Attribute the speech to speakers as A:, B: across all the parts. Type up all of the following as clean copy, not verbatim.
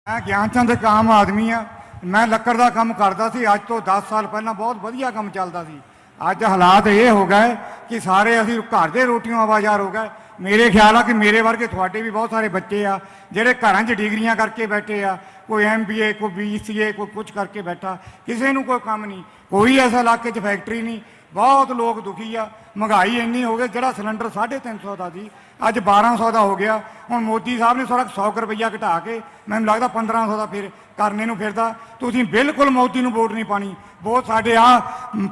A: मैं ज्ञानचंद एक आम आदमी हाँ। मैं ਲੱਕੜ ਦਾ ਕੰਮ ਕਰਦਾ ਸੀ। ਅੱਜ ਤੋਂ 10 ਸਾਲ ਪਹਿਲਾਂ ਬਹੁਤ ਵਧੀਆ ਕੰਮ ਚੱਲਦਾ ਸੀ। ਅੱਜ ਹਾਲਾਤ ਇਹ ਹੋ ਗਏ ਕਿ ਸਾਰੇ ਅਸੀਂ ਘਰ ਦੇ ਰੋਟੀਆਂ ਆਵਾਜ਼ਾਰ ਹੋ ਗਏ। ਮੇਰੇ ਖਿਆਲ ਆ ਕਿ ਮੇਰੇ ਵਰਗੇ ਤੁਹਾਡੇ ਵੀ ਬਹੁਤ ਸਾਰੇ ਬੱਚੇ ਆ ਜਿਹੜੇ ਘਰਾਂ 'ਚ ਡਿਗਰੀਆਂ ਕਰਕੇ ਬੈਠੇ ਆ। ਕੋਈ MBA, ਕੋਈ BCA, ਕੋਈ ਕੁਝ ਕਰਕੇ ਬੈਠਾ। ਕਿਸੇ ਨੂੰ ਕੋਈ ਕੰਮ ਨਹੀਂ, ਕੋਈ ਐਸਾ ਇਲਾਕੇ 'ਚ ਫੈਕਟਰੀ नहीं। बहुत लोग दुखी आ। महंगाई इन्नी हो गई, जो सिलेंडर 350 का सी अज 1200 का हो गया। हुण मोदी साहब ने सारा 100 रुपया घटा के मैनूं लगदा 1500 का फिर करने नूं फिरदा। तुसीं बिल्कुल मोदी नूं वोट नहीं पानी। वोट साडे आ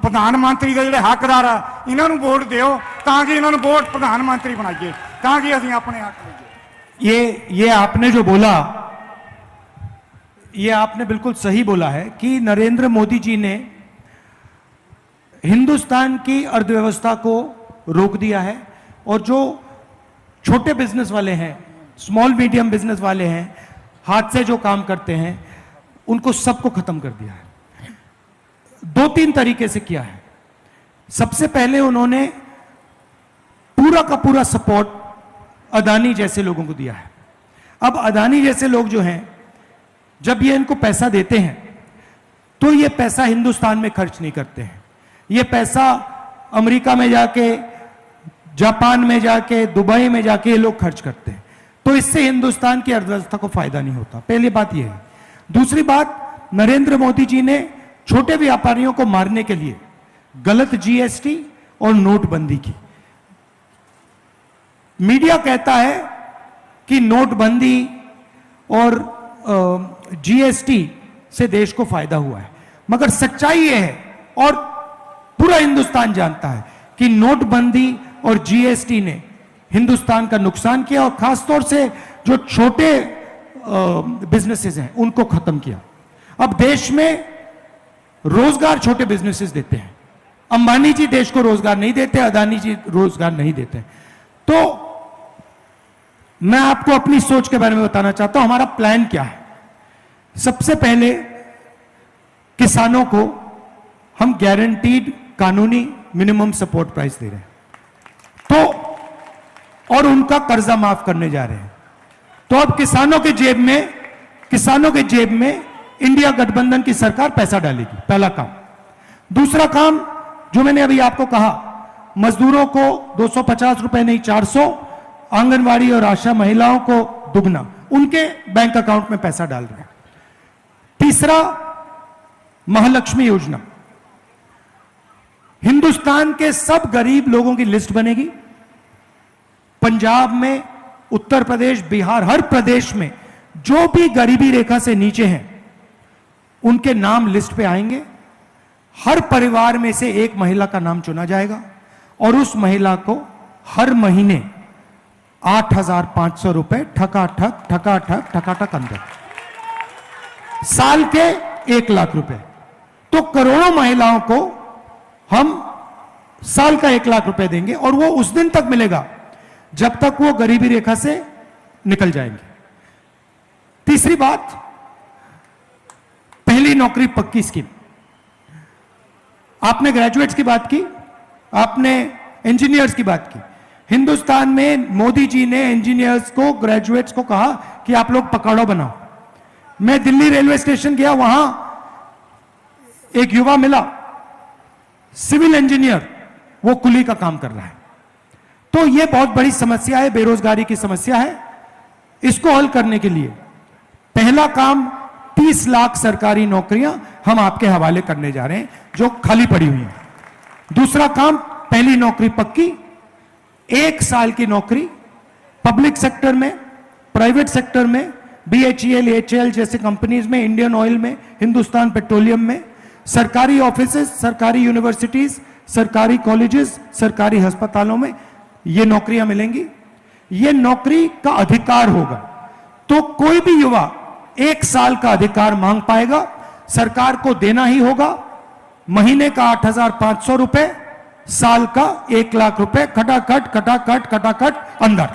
A: प्रधानमंत्री दे जिहड़े हकदार आ इन्हां नूं वोट दिओ तां कि इन्हां नूं वोट प्रधानमंत्री बनाइए, तां कि असीं अपने हक लईए।
B: ये आपने जो बोला, ये आपने बिल्कुल सही बोला है कि नरेंद्र मोदी जी ने हिंदुस्तान की अर्थव्यवस्था को रोक दिया है और जो छोटे बिजनेस वाले हैं, स्मॉल मीडियम बिजनेस वाले हैं, हाथ से जो काम करते हैं, उनको सबको खत्म कर दिया है। 2-3 तरीके से किया है। सबसे पहले उन्होंने पूरा का पूरा सपोर्ट अदानी जैसे लोगों को दिया है। अब अदानी जैसे लोग जो हैं, जब ये इनको पैसा देते हैं तो ये पैसा हिंदुस्तान में खर्च नहीं करते हैं। ये पैसा अमेरिका में जाके, जापान में जाके, दुबई में जाके ये लोग खर्च करते हैं। तो इससे हिंदुस्तान की अर्थव्यवस्था को फायदा नहीं होता। पहली बात यह है। दूसरी बात, नरेंद्र मोदी जी ने छोटे व्यापारियों को मारने के लिए गलत GST और नोटबंदी की। मीडिया कहता है कि नोटबंदी और GST से देश को फायदा हुआ है, मगर सच्चाई यह है और पूरा हिंदुस्तान जानता है कि नोटबंदी और GST ने हिंदुस्तान का नुकसान किया और खासतौर से जो छोटे बिजनेसेस हैं उनको खत्म किया। अब देश में रोजगार छोटे बिजनेसेस देते हैं। अंबानी जी देश को रोजगार नहीं देते, अदानी जी रोजगार नहीं देते। तो मैं आपको अपनी सोच के बारे में बताना चाहता हूं। हमारा प्लान क्या है? सबसे पहले किसानों को हम गारंटीड कानूनी मिनिमम सपोर्ट प्राइस दे रहे हैं, तो और उनका कर्जा माफ करने जा रहे हैं। तो अब किसानों के जेब में इंडिया गठबंधन की सरकार पैसा डालेगी। पहला काम। दूसरा काम जो मैंने अभी आपको कहा, मजदूरों को 250 रुपए नहीं 400, आंगनवाड़ी और आशा महिलाओं को दुगना, उनके बैंक अकाउंट में पैसा डाल रहे हैं। तीसरा, महालक्ष्मी योजना। हिंदुस्तान के सब गरीब लोगों की लिस्ट बनेगी। पंजाब में, उत्तर प्रदेश, बिहार, हर प्रदेश में जो भी गरीबी रेखा से नीचे हैं उनके नाम लिस्ट पे आएंगे। हर परिवार में से एक महिला का नाम चुना जाएगा और उस महिला को हर महीने 8,500 रुपए ठकाठक अंदर, साल के 1 लाख रुपए। तो करोड़ों महिलाओं को हम साल का 1 लाख रुपए देंगे और वो उस दिन तक मिलेगा जब तक वो गरीबी रेखा से निकल जाएंगे। तीसरी बात, पहली नौकरी पक्की स्कीम। आपने ग्रेजुएट्स की बात की, आपने इंजीनियर्स की बात की। हिंदुस्तान में मोदी जी ने इंजीनियर्स को, ग्रेजुएट्स को कहा कि आप लोग पकौड़ा बनाओ। मैं दिल्ली रेलवे स्टेशन गया, वहां एक युवा मिला, सिविल इंजीनियर, वो कुली का काम कर रहा है। तो यह बहुत बड़ी समस्या है, बेरोजगारी की समस्या है। इसको हल करने के लिए पहला काम 30 लाख सरकारी नौकरियां हम आपके हवाले करने जा रहे हैं जो खाली पड़ी हुई हैं। दूसरा काम, पहली नौकरी पक्की, 1 साल की नौकरी पब्लिक सेक्टर में, प्राइवेट सेक्टर में, BHEL, HAL जैसे कंपनीज में, इंडियन ऑयल में, हिंदुस्तान पेट्रोलियम में, सरकारी ऑफिसेज, सरकारी यूनिवर्सिटीज, सरकारी कॉलेजेस, सरकारी अस्पतालों में ये नौकरियां मिलेंगी। ये नौकरी का अधिकार होगा, तो कोई भी युवा 1 साल का अधिकार मांग पाएगा। सरकार को देना ही होगा महीने का 8,500 रुपए, साल का 1 लाख रुपए, खटाखट अंदर।